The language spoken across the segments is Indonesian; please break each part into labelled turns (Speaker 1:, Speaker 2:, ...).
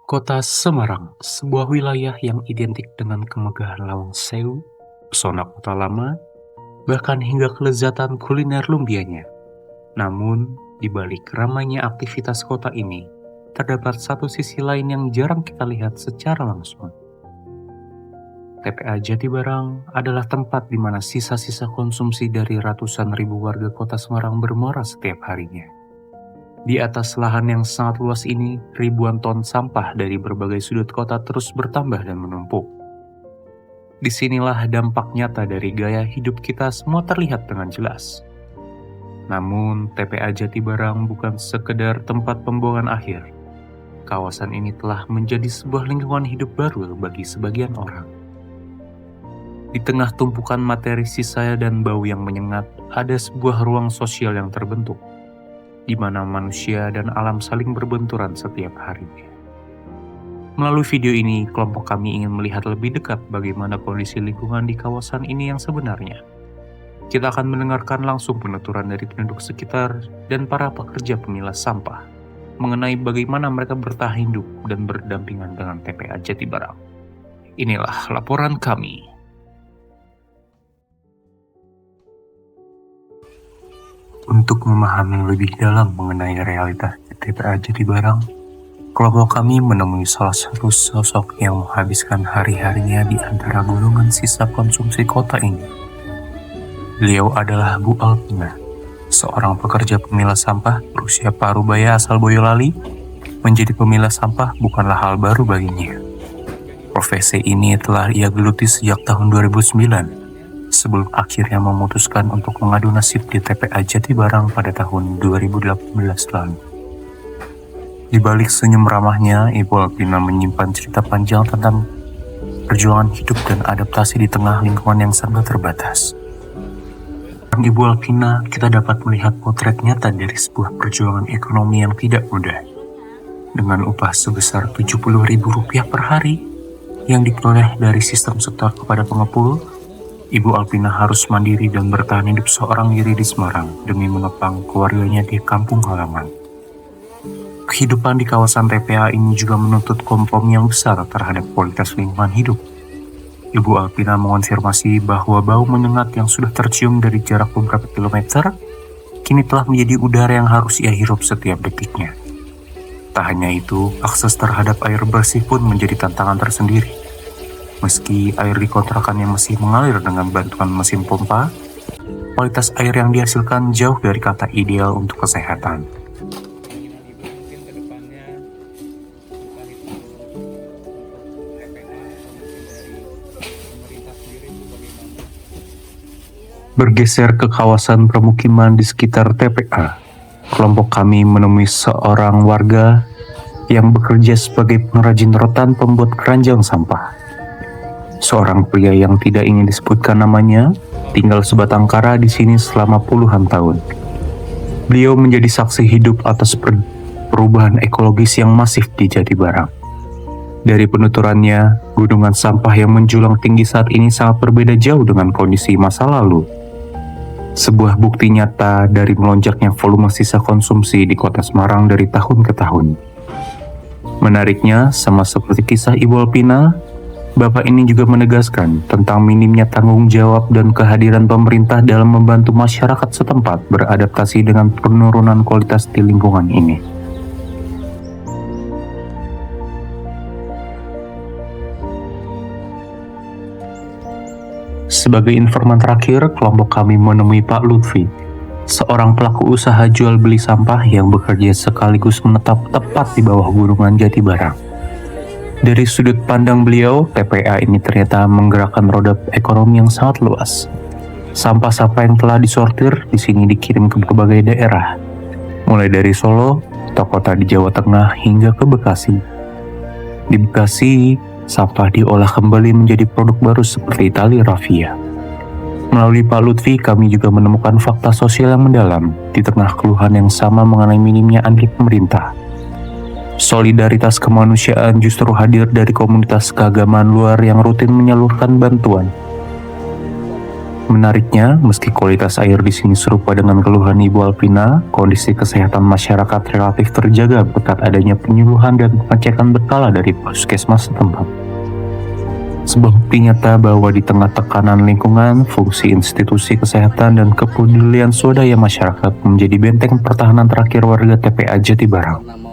Speaker 1: Kota Semarang, sebuah wilayah yang identik dengan kemegahan Lawang Sewu, pesona kota lama, bahkan hingga kelezatan kuliner lumpianya. Namun, di balik ramainya aktivitas kota ini, terdapat satu sisi lain yang jarang kita lihat secara langsung. TPA Jatibarang adalah tempat di mana sisa-sisa konsumsi dari ratusan ribu warga kota Semarang bermuara setiap harinya. Di atas lahan yang sangat luas ini, ribuan ton sampah dari berbagai sudut kota terus bertambah dan menumpuk. Disinilah dampak nyata dari gaya hidup kita semua terlihat dengan jelas. Namun, TPA Jatibarang bukan sekedar tempat pembuangan akhir. Kawasan ini telah menjadi sebuah lingkungan hidup baru bagi sebagian orang. Di tengah tumpukan materi sisa dan bau yang menyengat, ada sebuah ruang sosial yang terbentuk, di mana manusia dan alam saling berbenturan setiap harinya. Melalui video ini, kelompok kami ingin melihat lebih dekat bagaimana kondisi lingkungan di kawasan ini yang sebenarnya. Kita akan mendengarkan langsung penuturan dari penduduk sekitar dan para pekerja pemilah sampah mengenai bagaimana mereka bertahan hidup dan berdampingan dengan TPA Jatibarang. Inilah laporan kami. Untuk memahami lebih dalam mengenai realitas TPA Jatibarang, kelompok kami menemui salah satu sosok yang menghabiskan hari-harinya di antara gulungan sisa konsumsi kota ini. Beliau adalah Bu Alpina, seorang pekerja pemilah sampah berusia parubaya asal Boyolali. Menjadi pemilah sampah bukanlah hal baru baginya. Profesi ini telah ia geluti sejak tahun 2009. Sebelum akhirnya memutuskan untuk mengadu nasib di TPA Jatibarang pada tahun 2018 lalu. Di balik senyum ramahnya, Ibu Alpina menyimpan cerita panjang tentang perjuangan hidup dan adaptasi di tengah lingkungan yang sangat terbatas. Dari Ibu Alpina, kita dapat melihat potret nyata dari sebuah perjuangan ekonomi yang tidak mudah. Dengan upah sebesar Rp70.000 per hari yang diperoleh dari sistem setor kepada pengepul, Ibu Alpina harus mandiri dan bertahan hidup seorang diri di Semarang demi menopang keluarganya di kampung halaman. Kehidupan di kawasan TPA ini juga menuntut kompromi yang besar terhadap kualitas lingkungan hidup. Ibu Alpina mengonfirmasi bahwa bau menyengat yang sudah tercium dari jarak beberapa kilometer kini telah menjadi udara yang harus ia hirup setiap detiknya. Tak hanya itu, akses terhadap air bersih pun menjadi tantangan tersendiri. Meski air di kontrakannya masih mengalir dengan bantuan mesin pompa, kualitas air yang dihasilkan jauh dari kata ideal untuk kesehatan. Bergeser ke kawasan permukiman di sekitar TPA, kelompok kami menemui seorang warga yang bekerja sebagai pengrajin rotan pembuat keranjang sampah. Seorang pria yang tidak ingin disebutkan namanya tinggal sebatang kara di sini selama puluhan tahun. Beliau menjadi saksi hidup atas perubahan ekologis yang masif di Jatibarang. Dari penuturannya, gunungan sampah yang menjulang tinggi saat ini sangat berbeda jauh dengan kondisi masa lalu. Sebuah bukti nyata dari melonjaknya volume sisa konsumsi di kota Semarang dari tahun ke tahun. Menariknya, sama seperti kisah Ibu Alpina, Bapak ini juga menegaskan tentang minimnya tanggung jawab dan kehadiran pemerintah dalam membantu masyarakat setempat beradaptasi dengan penurunan kualitas di lingkungan ini. Sebagai informan terakhir, kelompok kami menemui Pak Lutfi, seorang pelaku usaha jual beli sampah yang bekerja sekaligus menetap tepat di bawah gunungan Jatibarang. Dari sudut pandang beliau, TPA ini ternyata menggerakkan roda ekonomi yang sangat luas. Sampah-sampah yang telah disortir di sini dikirim ke berbagai daerah, mulai dari Solo, kota di Jawa Tengah hingga ke Bekasi. Di Bekasi, sampah diolah kembali menjadi produk baru seperti tali rafia. Melalui Pak Lutfi, kami juga menemukan fakta sosial yang mendalam di tengah keluhan yang sama mengenai minimnya andil pemerintah. Solidaritas kemanusiaan justru hadir dari komunitas keagamaan luar yang rutin menyalurkan bantuan. Menariknya, meski kualitas air di sini serupa dengan keluhan Ibu Alvina, kondisi kesehatan masyarakat relatif terjaga berkat adanya penyuluhan dan pengecekan berkala dari puskesmas setempat. Sebuah bukti nyata bahwa di tengah tekanan lingkungan, fungsi institusi kesehatan dan kepedulian swadaya masyarakat menjadi benteng pertahanan terakhir warga TPA Jatibarang.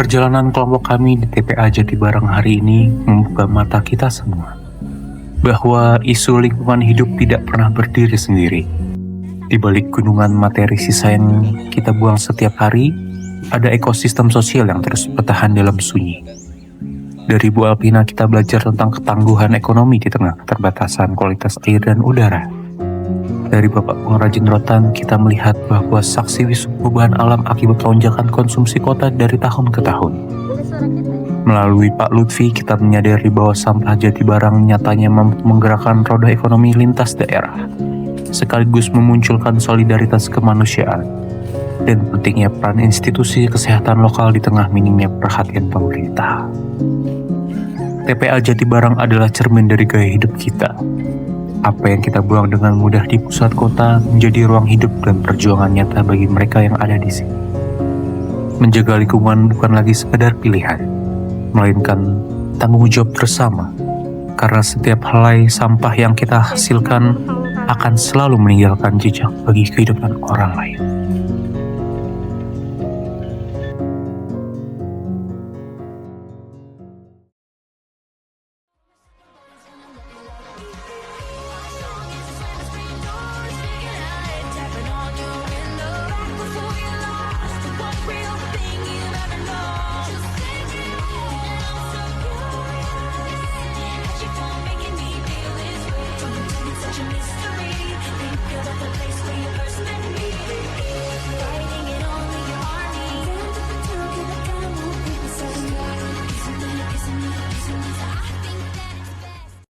Speaker 1: Perjalanan kelompok kami di TPA Jatibarang hari ini membuka mata kita semua bahwa isu lingkungan hidup tidak pernah berdiri sendiri. Di balik gunungan materi sisa yang kita buang setiap hari, ada ekosistem sosial yang terus bertahan dalam sunyi. Dari Bu Alvina kita belajar tentang ketangguhan ekonomi di tengah keterbatasan kualitas air dan udara. Dari Bapak pengrajin rotan, kita melihat bahwa saksi bisu perubahan alam akibat lonjakan konsumsi kota dari tahun ke tahun. Melalui Pak Lutfi, kita menyadari bahwa sampah Jatibarang nyatanya mampu menggerakkan roda ekonomi lintas daerah, sekaligus memunculkan solidaritas kemanusiaan, dan pentingnya peran institusi kesehatan lokal di tengah minimnya perhatian pemerintah. TPA Jatibarang adalah cermin dari gaya hidup kita. Apa yang kita buang dengan mudah di pusat kota menjadi ruang hidup dan perjuangan nyata bagi mereka yang ada di sini. Menjaga lingkungan bukan lagi sekedar pilihan, melainkan tanggung jawab bersama, karena setiap helai sampah yang kita hasilkan akan selalu meninggalkan jejak bagi kehidupan orang lain.